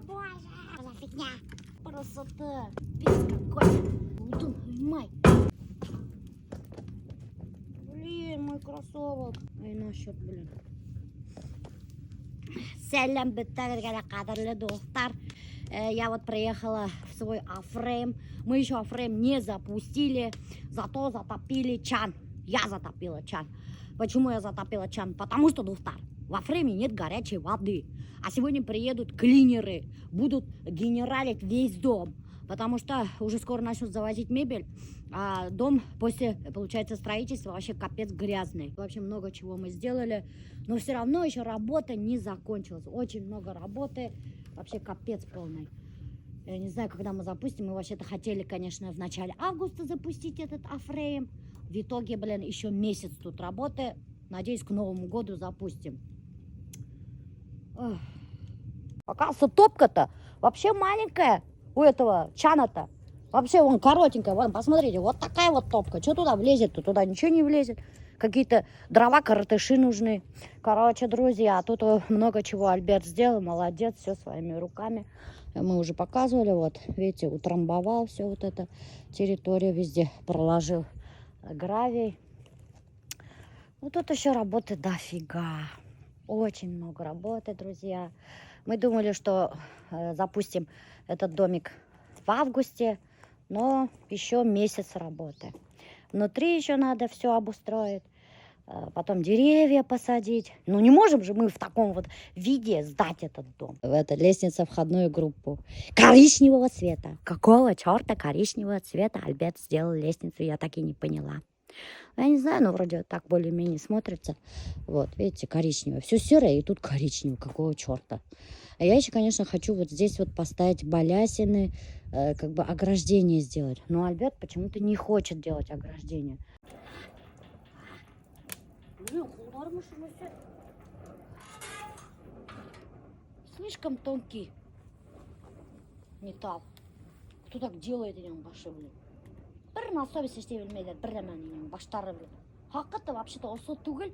боже! Что за фигня? Красота! Пиздец какой! Май! Блин, мой кроссовок! Ай, насчет, блин. Сәлем бітті қадірлі достар. Я вот приехала в свой Афрейм. Мы еще Афрейм не запустили, зато затопили чан. Я затопила чан. Почему я затопила чан? Потому что, достар, в Афрейме нет горячей воды. А сегодня приедут клинеры, будут генералить весь дом. Потому что уже скоро начнут завозить мебель, а дом после, получается, строительства вообще капец грязный. Вообще много чего мы сделали, но все равно еще работа не закончилась. Очень много работы, вообще капец полный. Я не знаю, когда мы запустим. Мы вообще-то хотели, конечно, в начале августа запустить этот Афрейм. В итоге, блин, еще месяц тут работы. Надеюсь, к Новому году запустим. Ох. Оказывается, топка-то вообще маленькая. У этого чана-то. Вообще, вон коротенькая. Вон, посмотрите, вот такая вот топка. Что туда влезет-то? Туда ничего не влезет. Какие-то дрова, коротыши нужны. Короче, друзья, тут много чего Альберт сделал. Молодец, все своими руками. Мы уже показывали. Вот, видите, утрамбовал все вот это. Территорию везде проложил гравий. Вот тут еще работы дофига. Очень много работы, друзья. Мы думали, что запустим этот домик в августе, но еще месяц работы. Внутри еще надо все обустроить, потом деревья посадить. Ну не можем же мы в таком вот виде сдать этот дом. Это лестница в входную группу. Коричневого цвета. Какого черта коричневого цвета Альберт сделал лестницу, я так и не поняла. Я не знаю, но вроде так более-менее смотрится. Вот, видите, коричневое. Все серое, и тут коричневое. Какого черта? А я еще, конечно, хочу вот здесь вот поставить балясины, как бы ограждение сделать. Но Альберт почему-то не хочет делать ограждение. Слишком тонкий металл. Кто так делает, я не башы, блин. Bir nasıl bir şey bilmeyler, bir hemen inan başları bile. Hakikaten вообще-то осы түгел,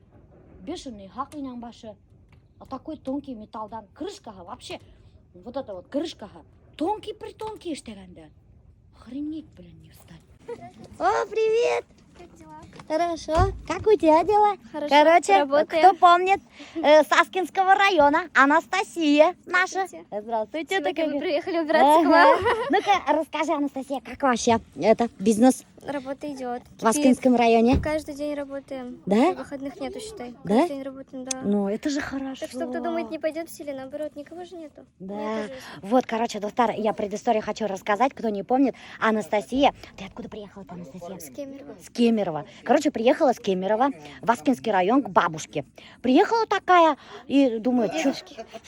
бешеный хак иnan başı. А такой тонкий металлдан крышкаға вообще, вот это вот крышкаға тонкий штегенде. Охренеть, блин, не встать. О, привет! Как дела? Хорошо. Как у тебя дела? Хорошо. Короче, Работаем. кто помнит, Саскинского района, Анастасия наша. Здравствуйте. Здравствуйте. Сегодня мы приехали убираться к вам. Ну-ка, расскажи, Анастасия, как вообще это бизнес Работа идет. в Аскинском районе? Каждый день работаем. Да? Выходных нету, считай. Да? Каждый день работаем, да. Ну, это же хорошо. Так что кто думает, не пойдет в селе, наоборот, никого же нету. Да. Мне тоже Вот, короче, доктор, я предысторию хочу рассказать, кто не помнит. Анастасия, ты откуда приехала-то, Анастасия? с Кемерово. С Кемерово. Короче, приехала с Кемерово в Аскинский район к бабушке. Приехала такая и думаю, что...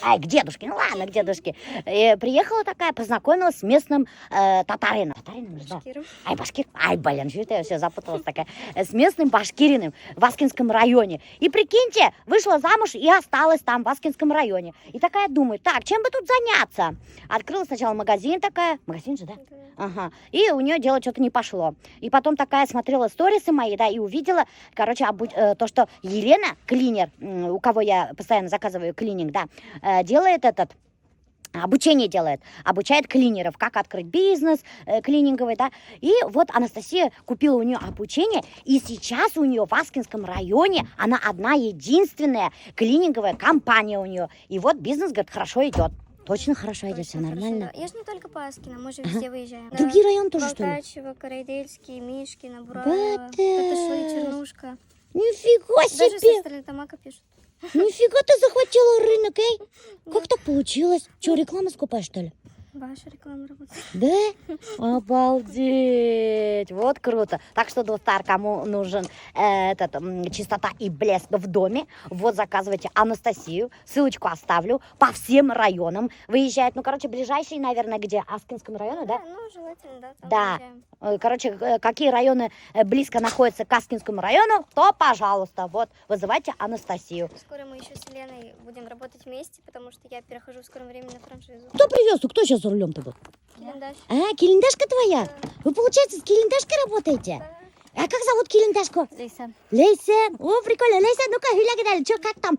Ай, к дедушке, ну ладно, к дедушке. Приехала такая, познакомилась с местным татарином. Татарином, да. Башкиром. Ай, башкир. Ай, блин, что-то я все запуталась такая. С местным башкириным в Аскинском районе. И прикиньте, вышла замуж и осталась там, в Аскинском районе. И такая думает, так, чем бы тут заняться? Открыла сначала магазин такая. Магазин же, да? Да. Ага. И у нее дело что-то не пошло. И потом такая смотрела сторисы мои, да, и увидела, короче, то, что Елена, клинер, у кого я постоянно заказываю клининг, да, делает этот... Обучение делает, обучает клинеров, как открыть бизнес клининговый, да. И вот Анастасия купила у нее обучение, и сейчас у нее в Аскинском районе она одна единственная клининговая компания у нее. И вот бизнес, говорит, хорошо идет. Точно хорошо идет, все Точно нормально. хорошо, да. Я же не только по Аскину, мы же везде выезжаем. Другие районы тоже, что ли? Балтачево, Карайдельский, Мишкино, Бураево, Бата. Татышули, Чернушка. Нифига Даже себе! со стороны Тамака пишут. Нифига ты захватила рынок, эй! Как так получилось? Че, рекламу скупаешь, что ли? Ваша реклама работает. Да? Обалдеть! Вот круто. Так что, достар, кому нужен чистота и блеск в доме, вот заказывайте Анастасию. Ссылочку оставлю по всем районам. Выезжает, ну, короче, ближайший, наверное, где? Аскинском районе, да? Ну, желательно, да. Там Да. выезжаем. Короче, какие районы близко находятся к Аскинскому району, то, пожалуйста, вот, вызывайте Анастасию. Скоро мы еще с Еленой будем работать вместе, потому что я перехожу в скором времени на франшизу. Кто привез? Кто сейчас за рулем-то был? Килендаш. А, Килиндашка твоя? Вы, получается, с Килиндашкой работаете? А как зовут Килиндашку? Лейсан. Лейсен. О, прикольно. Лейсен, ну-ка, гуляй, что, как там,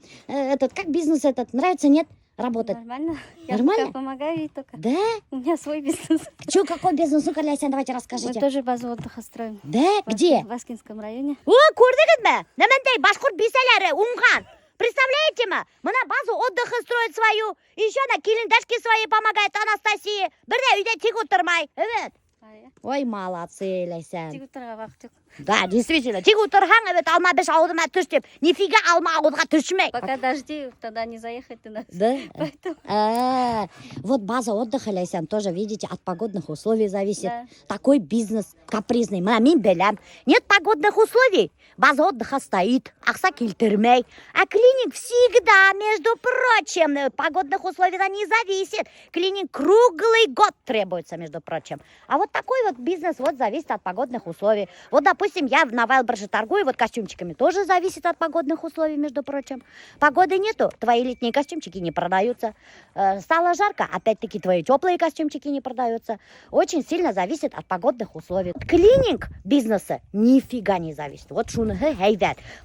как бизнес этот, нравится, нет? работать? Нормально. Я Нормально? пока помогаю ей только. Да? У меня свой бизнес. Че, какой бизнес? Ну-ка, Лясян, давайте Мы расскажите. тоже базу отдыха строим. Да? Где? В Аскинском районе. О, көрдіңізбі? Нәмәндей башқұрт бейселері ұңған. Представляете ма? Мына базу отдыха строит свою. И еще на килиндашки свои помогает Анастасия. Бірде үйде тек отырмай. Evet. Ой, молодцы, Лясян. Тигутарға вақыт жоқ. Да, действительно. Тек отырған, evet, алма беш ауызыма түш деп. Нифига алма ауызға түшмей. Пока дожди, тогда не заехать ты нас. Да? Поэтому... Вот база отдыха, Лясян, тоже, видите, от погодных условий зависит. Да. Такой бизнес капризный. Мен білем. Нет погодных условий. База отдыха стоит. Ақса келтірмей. А клиник всегда, между прочим, погодных условий не зависит. Клиник круглый год требуется, между прочим. А вот такой вот бизнес вот зависит от погодных условий. Вот, допустим, я на Вайлбридже торгую вот костюмчиками. Тоже зависит от погодных условий, между прочим. Погоды нету, твои летние костюмчики не продаются. Стало жарко, опять-таки твои теплые костюмчики не продаются. Очень сильно зависит от погодных условий. Клининг бизнеса нифига не зависит. Вот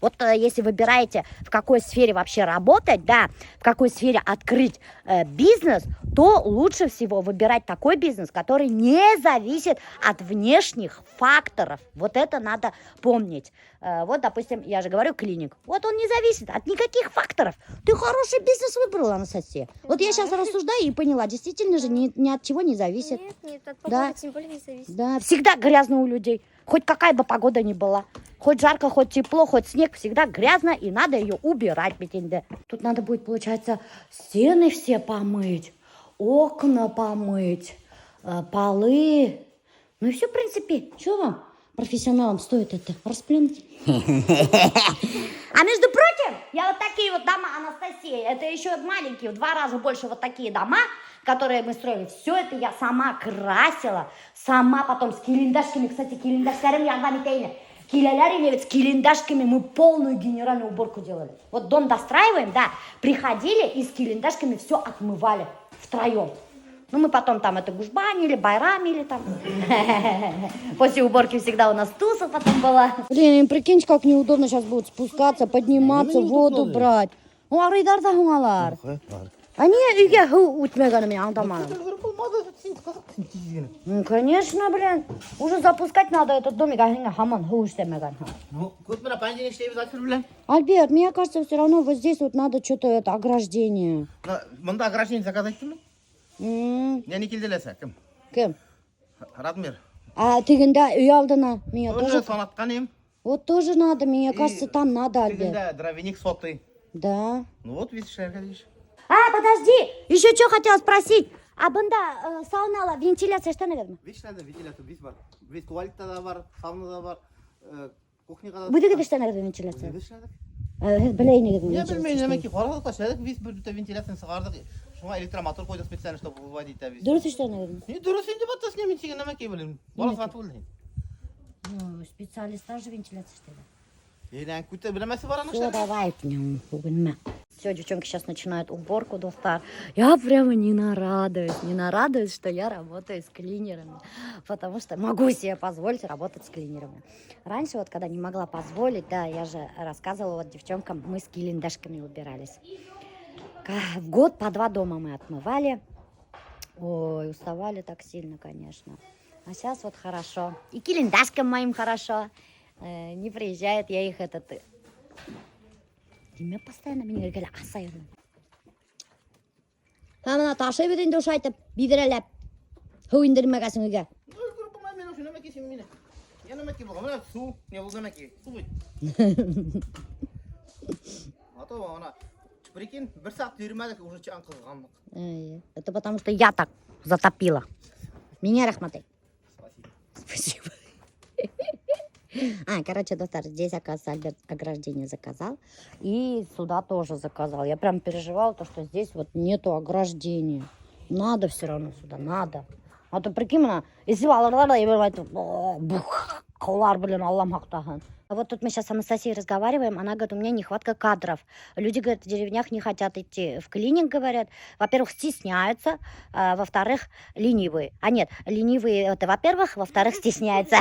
вот если выбираете, в какой сфере вообще работать, да, в какой сфере открыть бизнес, то лучше всего выбирать такой бизнес, который не зависит от внешних факторов. Вот это надо помнить. Вот, допустим, я же говорю, клиник. Вот он не зависит от никаких факторов. Ты хороший бизнес выбрала, Анастасия. Вот я сейчас рассуждаю и поняла, действительно же ни от чего не зависит. Нет, от Да. погоды тем более не зависит. Да, всегда грязно у людей. Хоть какая бы погода ни была. Хоть жарко, хоть тепло, хоть снег, всегда грязно, и надо ее убирать. Тут надо будет, получается, стены все помыть, окна помыть, полы. Ну и все, в принципе. Что вам, профессионалам, стоит это расплюнуть? А между прочим, я вот такие вот дома, Анастасия, это еще маленькие, в 2 раза больше вот такие дома, которые мы строили, все это я сама красила, сама потом с килиндашками, кстати, килиндашкарем я вам с килиндашками мы полную генеральную уборку делали. Вот дом достраиваем, да, приходили и с килиндашками все отмывали втроем. Ну, мы потом там это гужбанили, байрамили там. После уборки всегда у нас туса потом была. Блин, прикиньте, как неудобно сейчас будет спускаться, подниматься, воду брать. Ну, арыйдарда хуңалар. А не үйге утмеганым аңдаманым. Ну, конечно, блин. Уже запускать надо этот домик, а хаман хуштемеган. Альберт, мне кажется, все равно вот здесь вот надо что-то это ограждение. Мында ограждение заказать кім? Я не келделесі, кім? Кем? Радмир. А тыгында үй алдына меня Уже тоже. санатқан ем. Вот тоже надо, мне кажется, там надо, Альберт. Тігінде дровяник сотый. Да. Ну вот, видишь, видишь. Подожди, еще что хотела спросить. А бында саунала вентиляция что, наверное? Видишь, надо вентилятор, весь бар. Весь туалетта да бар, сауна да бар, кухняға да. Бұдығы что, наверное, вентиляция? Видишь, надо. Білейін егер Я вентиляция. білмеймін, неме ки, қорғадық қашадық, весь бір вентиляцияны сығардық. Шуңа электромотор қойдық специально, чтобы выводить да весь. Дұрыс что, наверное? Не, дұрыс енді баттас немен теген неме ки білем. Баласыған туылды. Ну, специалисттар же вентиляция что ли? Елен күтті білемесі бар Все, анашар. давай, бүгін. Все, девчонки сейчас начинают уборку, достар. Я прямо не нарадуюсь, что я работаю с клинерами. Потому что могу себе позволить работать с клинерами. Раньше, вот когда не могла позволить, да, я же рассказывала вот девчонкам, мы с килиндашками убирались. В год по 2 дома мы отмывали. Ой, уставали так сильно, конечно. А сейчас вот хорошо. И килиндашкам моим хорошо. Не приезжает, я их Деме постоянно меня говорили, асайырмын. Мына ташып еденде ушайтып, бидірелеп, ху индірмегесің үйге. Мен осы неме ки сен мені. Я неме ки болған, мына су, не бұл неме ки, су бұйт. А то ана, прикинь, 1 сағат жүрмедік, уже чан қызғандық. Это потому что я так затопила. Меня рахматай. Спасибо. Короче, достар, здесь, оказывается, Альберт ограждение заказал. И сюда тоже заказал. Я прям переживала, то, что здесь вот нету ограждения. Надо все равно сюда, надо. А то прикинь, если блин, Аллах мақтаған. Вот тут мы сейчас с Анастасией разговариваем, она говорит, у меня нехватка кадров. Люди, говорят, в деревнях не хотят идти в клиник, говорят. Во-первых, стесняются, во-вторых, ленивые. А нет, ленивые это во-первых, во-вторых, стесняются.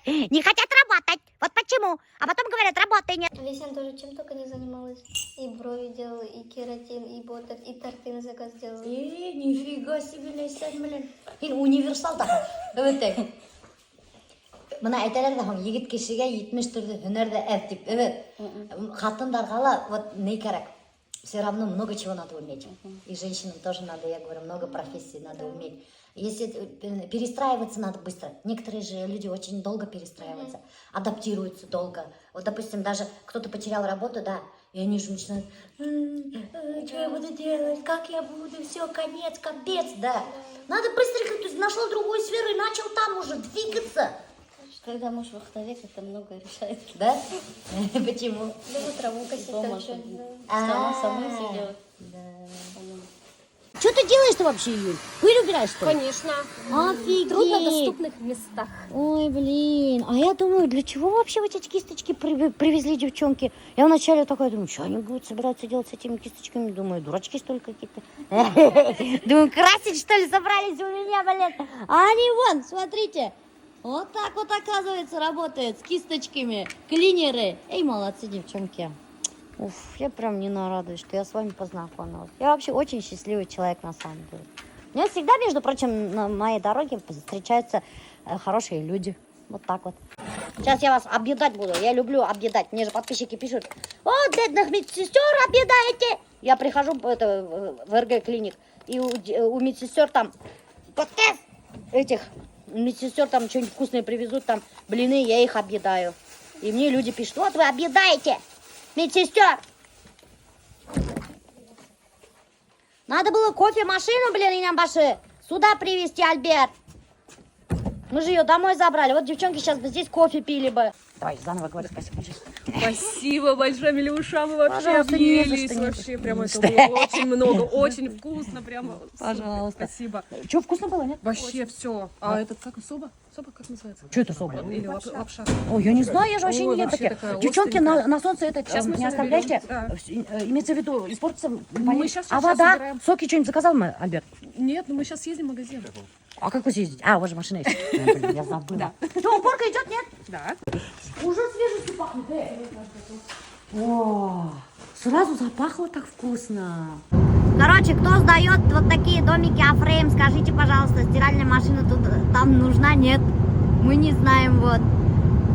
Не хотят работать. Вот почему. А потом говорят, работы нет. Весен тоже чем только не занималась. И брови делала, и кератин, и ботокс, и торты на заказ делала. Нифига себе, Лейсан, блин. Универсал такой. Evet. Мына әйтәләр дә һәм егет кешегә 70 төрле һөнәрдә әп дип. Хатындарга ла вот не кирәк. Все равно много чего надо уметь. И женщинам тоже надо, я говорю, много профессий надо уметь. Если перестраиваться надо быстро. Некоторые же люди очень долго перестраиваются, адаптируются долго. Вот, допустим, даже кто-то потерял работу, да, и они же начинают, что я буду делать, как я буду, все, конец, капец, да. Надо быстренько, то есть нашла другую сферу и начал там уже двигаться. Когда муж вахтовик, это много решает. Да? Почему? Люблю траву косить Дома, там что-то. чтобы самой все делать. Что ты делаешь-то вообще, Юль? Пыль убираешь, что ли? Конечно. Офигеть. В труднодоступных местах. Ой, блин. А я думаю, для чего вообще вот эти кисточки привезли девчонки? Я вначале такая думаю, что они будут собираться делать с этими кисточками? Думаю, дурачки что ли какие-то? Думаю, красить что ли собрались у меня, блин? А они вон, смотрите. Вот так вот, оказывается, работают с кисточками. Клинеры. Эй, молодцы, девчонки. Уф, я прям не нарадуюсь, что я с вами познакомилась. Я вообще очень счастливый человек на самом деле. У меня всегда, между прочим, на моей дороге встречаются хорошие люди. Вот так вот. Сейчас я вас объедать буду. Я люблю объедать. Мне же подписчики пишут, вот, бедных медсестер объедаете. Я прихожу в РГ-клиник, и у медсестер там этих медсестер там что-нибудь вкусное привезут, там блины, я их объедаю. И мне люди пишут, вот вы объедаете медсестер. Надо было кофемашину, блин, и нам баши сюда привезти, Альберт. Мы же ее домой забрали. Вот девчонки сейчас бы здесь кофе пили бы. Давай, заново говори, спасибо. Спасибо большое, Милюша, мы вообще Пожалуйста, не за объелись. что, не за Вообще, что, прямо не за это было очень много, очень вкусно, прямо. Пожалуйста. Спасибо. Что, вкусно было, нет? Вообще все. А этот как соба? Соба как называется? Что это соба? Или лапша? Ой, я не знаю, я же вообще Ой, не ем вообще такие. такая Девчонки, остренькая. на солнце это Сейчас мы не всё оставляйте. заберем, Имеется в виду, испортится. Мы сейчас а всё вода? собираем. Соки что-нибудь заказал, Альберт? Нет, ну мы сейчас съездим в магазин. А как вы съездите? А, у вас же машина есть. Блин, я забыла. Что, уборка идет, нет? Да. Уже свежестью пахнет. О, сразу запахло так вкусно. Короче, кто сдает вот такие домики Афрейм, скажите, пожалуйста, стиральная машина тут там нужна, нет? Мы не знаем, вот,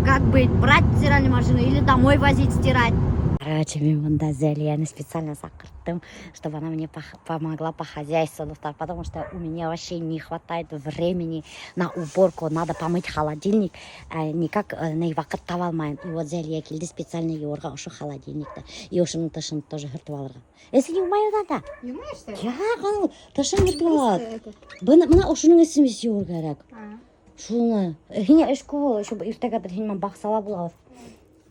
как быть, брать стиральную машину или домой возить стирать. Короче, мында Зелияны специально закрыттым, чтобы она мне помогла по хозяйству, потому что у меня вообще не хватает времени на уборку, надо помыть холодильник, никак нейвакыт таба алмайм. И вот Зелия келди специально юрга ушу холодильникті, и ушының тышын тоже хыртып алырға. Если не умаю, надо. Юмаешь, что ли? Я қану, тышын хыртылады. Мына ушының ісіміз юр керек. Шуны, хине ішкі бол, чтобы иртеге бір хинман бақсала болады.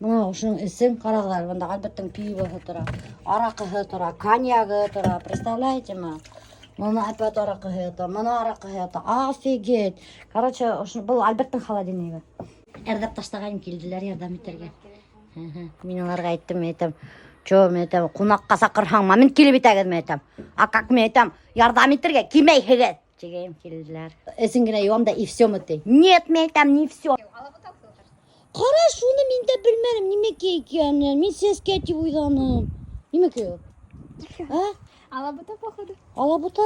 Мына ушының ісін қарағылар, мында Альберттің пивосы тұра, арақысы тұра, коньягі тұра, представляете ма? Мына опять арақысы тұра, мына арақысы тұра, офигеть. Короче, бұл Альберттің холодильнигі. Әрдеп таштағайым келділер ярдам етерге. Мен оларға айттым, Чо, мен айтам, қонаққа сақырсаң, мен келіп етәгін, мен айтам. А как мен айтам, ярдам етерге келмей хегет. Дегенім келділер. Ісінгіне юам да и все мыты. Нет, мен айтам, не все. Қара шуны мен де білмәрім, немеке екенін. Мен сеске әтеп ойданым. Немеке? Алабута, походу. Алабута?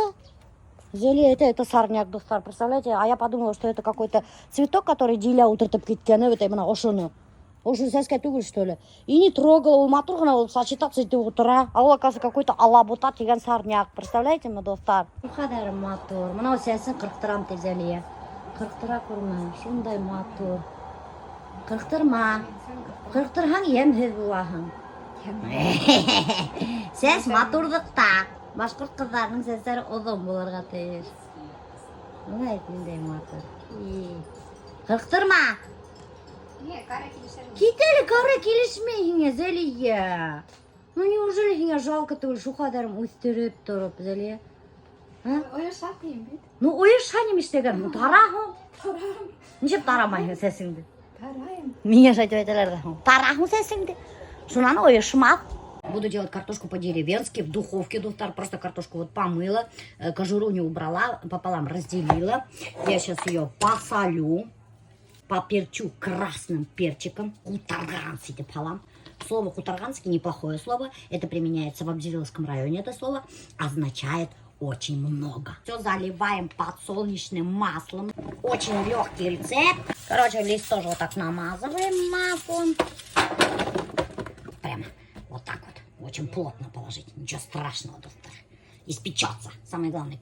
Зеле, это сорняк, достар, представляете? А я подумала, что это какой-то цветок, который Диля утыртып кеткен, это именно ошоны. Ошо сәске түгел, что ли? И не трогала, ол матур ғана ол сочетаться етіп отыра. А ол, оказывается, какой-то алабута деген сорняк. Представляете ма, достар? Қадар матур. Мынау сәсін қырықтырам тезелия. Қырықтыра көрмін. Шундай матур. Қырықтырма. Қырықтырһаң емһеҙ булаһың. Сәс матурлыҡта. Башҡорт ҡыҙҙарының сәстәре оҙон булырға тейеш. Мына ниндәй матур. Қырықтырма. Кит әле, ҡара килешмәй һиңә, Зәлиә. Ну неужели һиңә жалко түгел шу ҡаҙарым үҫтереп тороп, Зәлиә? Ойошап кием бит. Ну ойошһа нимә эшләгән? Ну тараһың. Нисек тарамайһың сәсеңде? Тараем. Миңә шайтып әйтәләр дә. Тараһың сәсеңде. Шунан ойошмаҡ. Буду делать картошку по-деревенски, в духовке, достар. Просто картошку вот помыла, кожуру не убрала, пополам разделила. Я сейчас ее посолю. поперчу красным перчиком. Кутарганский депалам. Слово кутарганский неплохое слово. Это применяется в Абзелиловском районе. Это слово означает очень много. Все заливаем подсолнечным маслом. Очень легкий рецепт. Короче, лист тоже вот так намазываем маслом. Прямо вот так вот. Очень плотно положить. Ничего страшного, доктор. Испечется. Самое главное,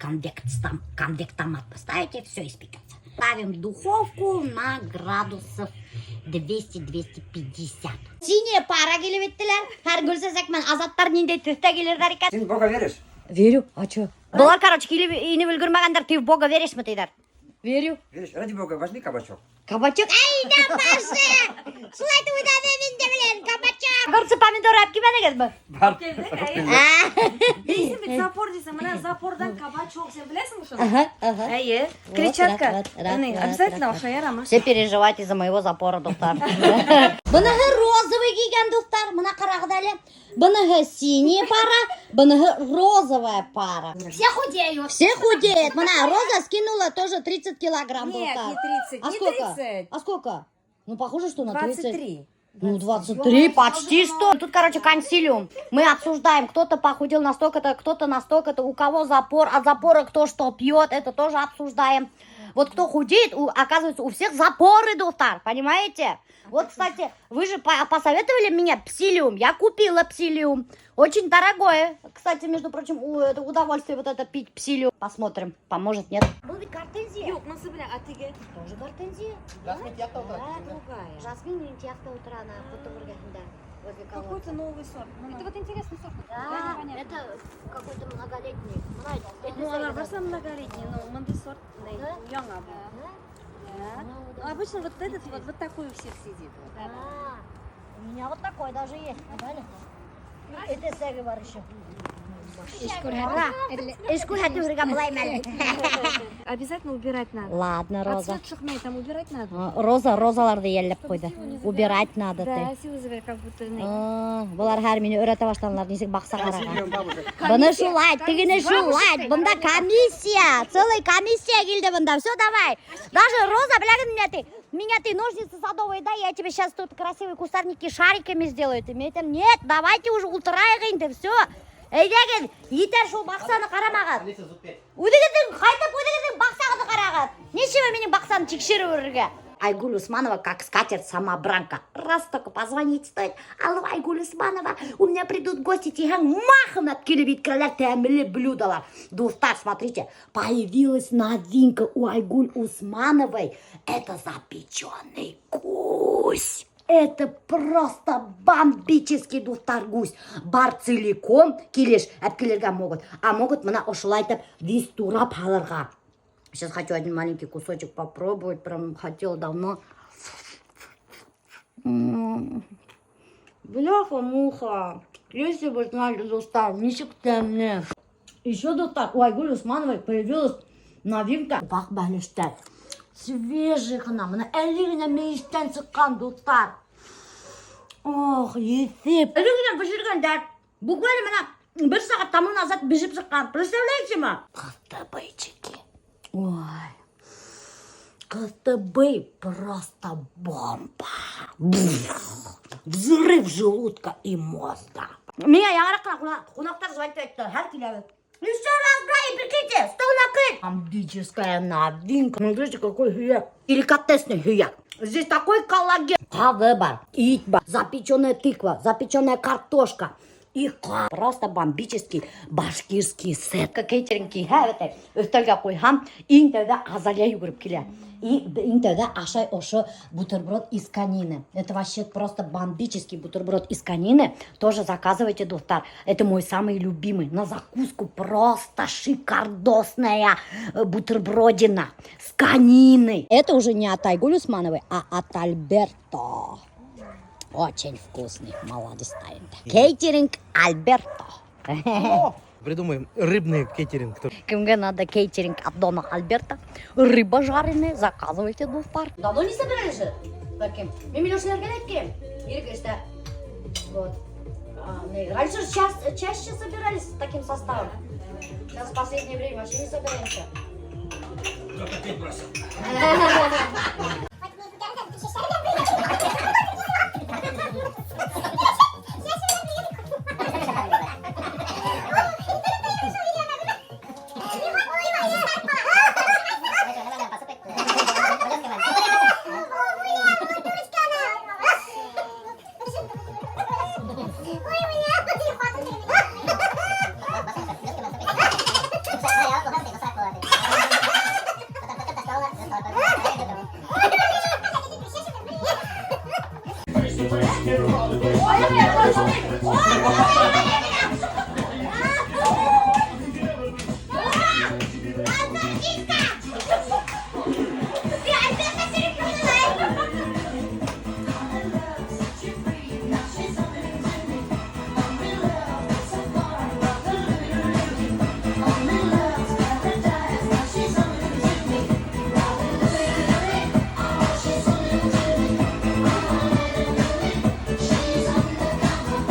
конвектомат поставите, все испечется. Ставим в духовку на градусов 200-250. Синяя пара келебеттілер. Харгүл сәсәкмен азаттар нендей түфті келердер екен. Сен Бога веришь? Верю. А чё? Бұлар, короче, келіп еніп үлгірмегендер, ты в Бога веришь ме дейдер? Верю. Веришь? Ради Бога, возьми кабачок. Кабачок? Ай, да башы! Шулайды ойдады мен де білен, кабачок! Көрсі помидор әп кемені кезбі? Бар. Дейсің бе, запор дейсің, мына запордан кабачок, сен білесің бе шоны? Әйе, клетчатка. Обязательно ошаяр ама. Все переживайте из-за моего запора, доктор. Бұнығы розовый киген, доктор. Мына қарағыда әлі. Бұнығы синяя пара, бұнығы розовая пара. Все худеют. Все худеют. Мына Роза скинула тоже 30 килограмм, Нет, доктор. не 30, А не сколько? 30. А сколько? Ну, похоже, что на 30. 23. Ну, 23, почти что. Тут, короче, консилиум. Мы обсуждаем, кто-то похудел настолько-то, кто-то настолько-то, у кого запор, от запора кто что пьет, это тоже обсуждаем. Вот кто худеет, оказывается, у всех запоры, доктор, понимаете? Вот, кстати, вы же посоветовали мне псилиум. Я купила псилиум. Очень дорогое. Кстати, между прочим, это удовольствие вот это пить псилиум. Посмотрим, поможет, нет? Был ведь гортензия. Yok, nasıl bile atıge? Тоже гортензия. Жасмин тияқта Да, отырады. другая. Жасмин мен тияқта утра на фотовыргахында. Возле колодца. Какой-то новый сорт. Это вот интересный сорт. Да, это какой-то многолетний. Ну, она просто многолетняя, но манды сорт young абы. Да. Ну, обычно вот этот вот такой у всех сидит. У меня вот такой даже есть. Это сэги бар еще. Обязательно убирать надо. Ладно, Роза. Отцвет шахмей там убирать надо. Розаларды еллеп қойды. Убирать надо Да, ты. силы как будто... Бұлар һәр мені өйрәтә башланылар, нисек бақса қараған. Сильвион бабушка. Бұны шулайт, тегіне шулайт. Бұнда комиссия, целый комиссия келді бұнда. Все, давай. Даже Роза, біләгін меня ты ножницы садовые, да, я тебе сейчас тут красивые кустарники шариками сделаю. Ты мне там, нет, давайте уже ултырайық енді, все. Әйдеген, етер шул бақсаны қарамаған. Алиса зуппет. Өдегіздің, қайтып өдегіздің бақсағыды қараған. Нешеме менің бақсаны текшеріп өрге. Айгуль Усманова, как скатерть-самобранка. Раз только позвонить стоит. Алло, Айгуль Усманова, у меня придут гости, тихан махом откили виткалер тәмілі блюдалар. Достар, смотрите, появилась новинка у Айгуль Усмановой. Это запеченный гусь. Это просто бомбический достар гусь. Бар целиком келеш әпкелерге могут. А могут мына ошылайтып весь турап алырға. Сейчас хочу один маленький кусочек попробовать. Прям хотела давно. Бляха-муха. Если бы знали, достар, ничек темне. Еще достар. У Айгуль Усмановой появилась новинка. Бақ бәліштер. Свежий ғана. Мына әлігіне мейістен шыққан достар. Ох, есеп. Әлігіне пішіргендер. Буквально мына бір сағат тому назад бежіп шыққан. Представляете ма? Костыбайчики. Ой. Костыбай просто бомба. Взрыв желудка и мозга. Меня яңыраққан қонақтар звонить етті. Әр келеді. Еще раз, бля, прикиньте, стол накрыт. Бомбическая новинка. Смотрите, какой хюяк. Деликатесный хюяк. Здесь такой коллаген. Кавы бар, ит бар, запеченная тыква, запеченная картошка. И просто бомбический башкирский сет. Кейтеринг хәвәтә. Өстәлгә куйһам, иң тәүдә Азалия йөгереп килә. И иң тәүдә ашай ошо бутерброд из конины. Это вообще просто бомбический бутерброд из конины. Тоже заказывайте, доктор. Это мой самый любимый. На закуску просто шикардосная бутербродина с кониной. Это уже не от Айгуль Усмановой, а от Альберто. Очень вкусный, молодец ставит. Кейтеринг Альберто. Придумаем рыбный кейтеринг. Кімге надо кейтеринг от Дона Альберта. Рыба жареная, заказывайте, достар. Давно не собирались же? Таким. Мимилёшнерге неткем? Иргеште. Вот. Раньше чаще собирались с таким составом. Сейчас в последнее время вообще не собираемся. Как опять бросил?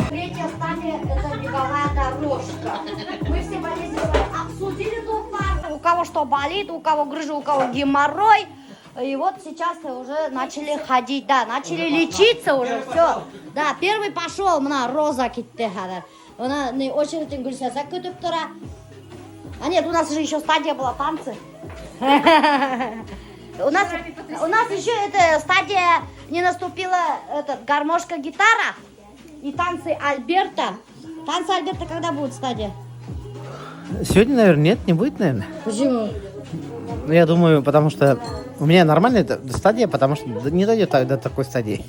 Третья стадия – это беговая дорожка. Мы все болезни обсудили доктор. У кого что болит, у кого грыжа, у кого геморрой. И вот сейчас уже начали ходить, да, начали лечиться уже, все. Да, первый пошел, мына Роза кетті. Она очередь Гульсяза көтіп тұра. А нет, у нас же еще стадия была танцы. У нас еще эта стадия не наступила, гармошка, гитара и танцы Альберта. Танцы Альберта когда будет стадия? Сегодня, наверное, нет, не будет, наверное. Почему? Ну, я думаю, потому что у меня нормальная стадия, потому что не дойдет до такой стадии.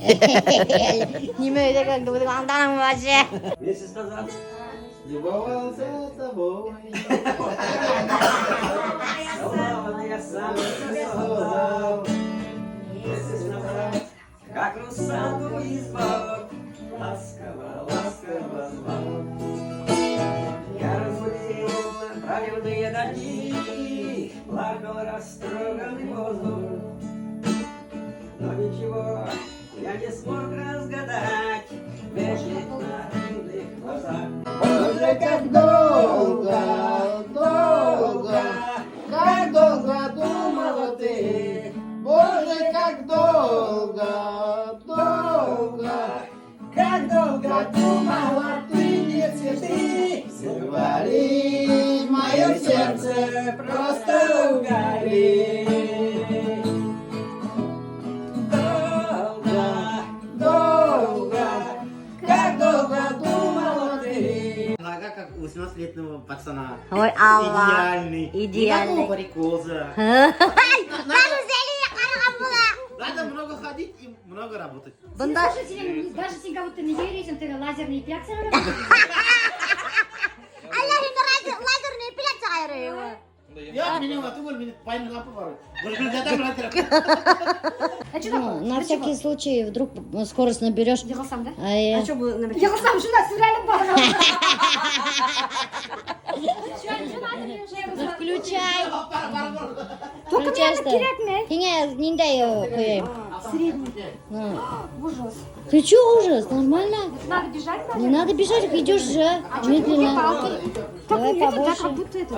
Не умею, как говорю, вообще. Месяц назад Любовался тобой. целовал я сам сказал. Месяц назад, как русалку из болот, ласково, ласково звал. Я разбудил правильные дни, плакал растроганный воздух. Но ничего я не смог разгадать в этих наивных глазах. Боже, как долго, долго, как долго думала ты. Боже, как долго, долго, как долго думала ты. Не цветы говори, мое сердце просто угори. Долго, как долго думала ты. Нога как у 18-летнего пацана. Ой, Алла. Идеальный. Идеальный. Никакого варикоза. Даже зелень қараған бола. Надо много ходить и много работать. Бұнда Даже Сингапурда неге рейтингтегі лазерный эпиляция лазерный эпиляция айыры. Я меня готовил, меня пойми лапы порой. Вот На всякий случай, вдруг скорость наберешь. Йығылсам, да? А Что будет номер? Йығылсам, жена сыралым бар. включай. Только Включай, мне что? керек не. Кеңе, ниндей қояйын. Средний. Ужас. Ты чё, ужас? Нормально? Надо бежать, Не надо бежать, идешь же. Медленно. Давай да, побольше. как будто это.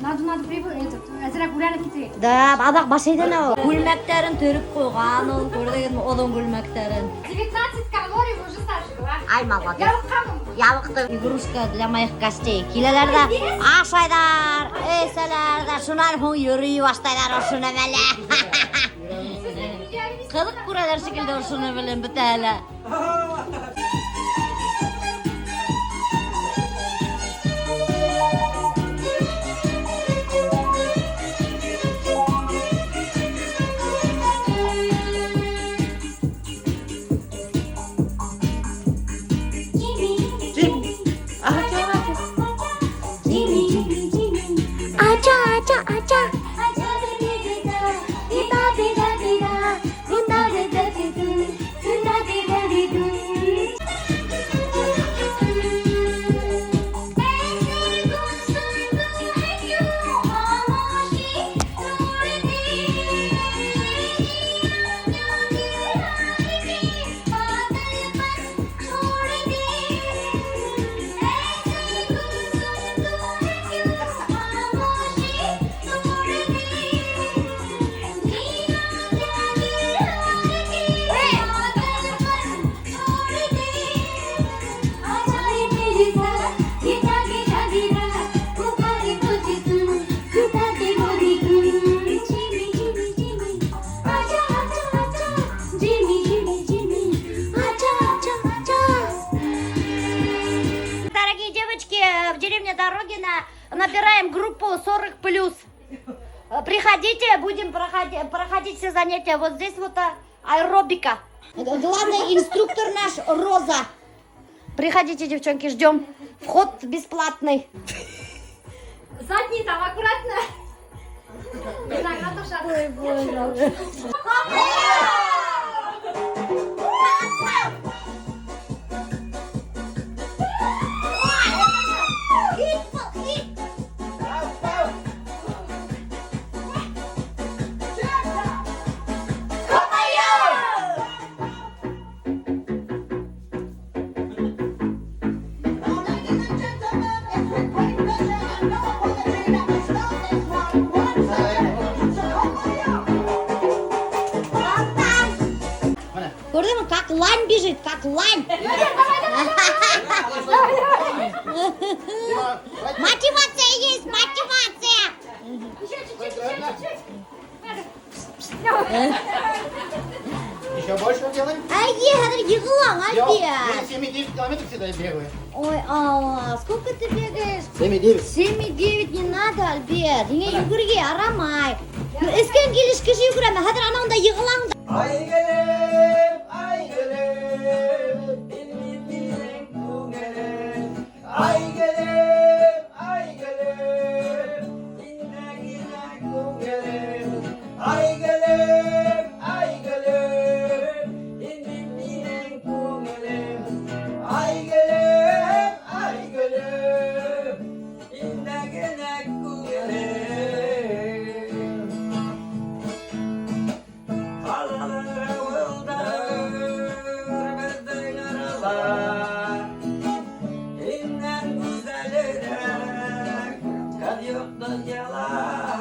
Надо привыкнуть. Азырақ урана кетейік. Да, адақ башайдан ау. Күлмәктерін төріп қойған, ол көрдеген odun күлмәктерін. 19 калорий вы уже сажали, а? Ай, молодец. Ялыққаным. Ялықты. Игрушка для моих гостей. Келелерді ашайдар, эселерді, шунан хуң юрий баштайдар ошуны беле. Қызық көрелер шекілді ошуны білен бітәлі. Набираем группу 40+. Приходите, будем проходить все занятия. Вот здесь вот аэробика. Главный инструктор наш Роза. Приходите, девчонки, ждем. Вход бесплатный. Задний там аккуратно. Виноград ушат. Ой, боже. Gördün mü? Как лань бежит, как лань. Мотивация есть, мотивация. Еще больше делаем? Ай, егла, Я опять. 7,9 километров всегда бегаю. Ой, Алла, сколько ты бегаешь? 7,9. 7,9 не надо, Альберт. Yine yugurge aramay. Esken geliş kişi yugurama. Hadi anamda yığılan da. Ay gelem, inminin kungelem. Ay gelem, inminin kungelem. Ay gelem, inminin kungelem. Ay gelem, inminin kungelem. İnden güzel eder, kad yoktan yalan.